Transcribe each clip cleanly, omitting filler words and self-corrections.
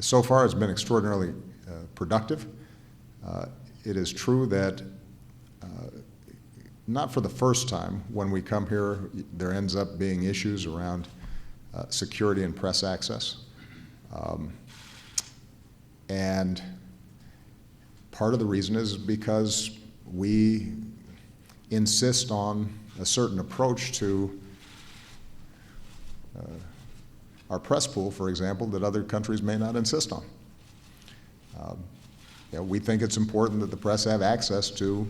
So far, it's been extraordinarily productive. It is true that not for the first time, when we come here, there ends up being issues around security and press access. And part of the reason is because we insist on a certain approach to our press pool, for example, that other countries may not insist on. We think it's important that the press have access to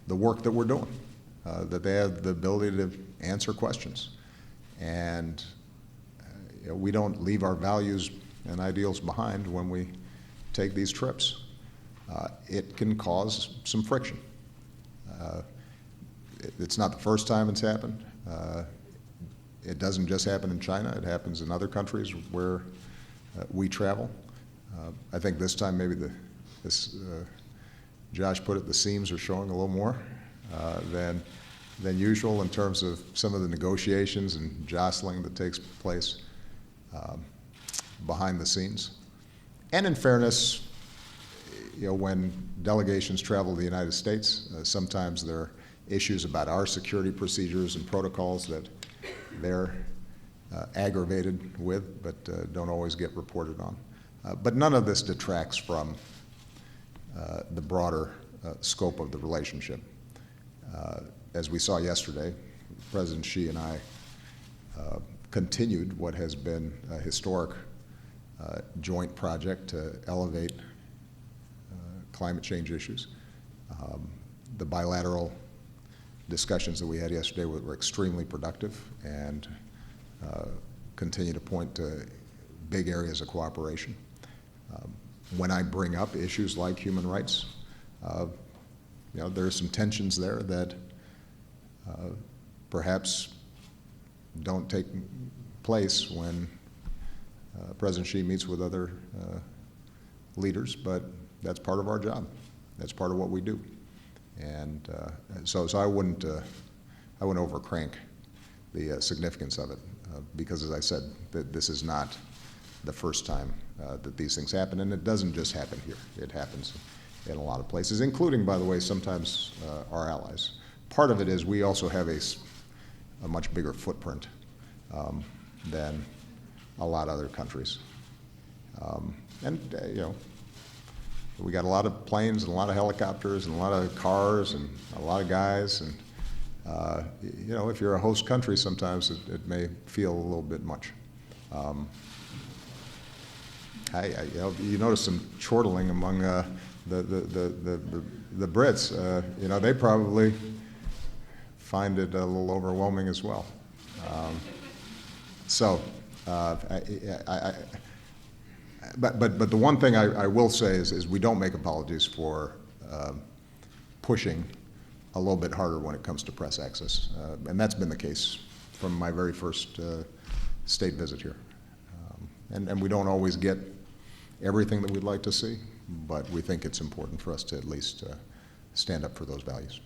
the work that we're doing, that they have the ability to answer questions. And we don't leave our values and ideals behind when we take these trips. It can cause some friction. It's not the first time it's happened. It doesn't just happen in China. It happens in other countries where we travel. I think this time maybe Josh put it, the seams are showing a little more than usual in terms of some of the negotiations and jostling that takes place behind the scenes. And in fairness, when delegations travel to the United States, sometimes there are issues about our security procedures and protocols that they're aggravated with, but don't always get reported on. But none of this detracts from the broader scope of the relationship. As we saw yesterday, President Xi and I continued what has been a historic joint project to elevate climate change issues. The bilateral discussions that we had yesterday were extremely productive and continue to point to big areas of cooperation. When I bring up issues like human rights, there are some tensions there that perhaps don't take place when President Xi meets with other leaders, but that's part of our job. That's part of what we do. And so I wouldn't overcrank the significance of it, because as I said, this is not the first time that these things happen, and it doesn't just happen here. It happens in a lot of places, including, by the way, sometimes our allies. Part of it is we also have a much bigger footprint than a lot of other countries. We got a lot of planes and a lot of helicopters and a lot of cars and a lot of guys, and if you're a host country, sometimes it may feel a little bit much. You notice some chortling among the Brits. They probably find it a little overwhelming as well. But the one thing I will say is we don't make apologies for pushing a little bit harder when it comes to press access, and that's been the case from my very first state visit here. And we don't always get everything that we'd like to see, but we think it's important for us to at least stand up for those values.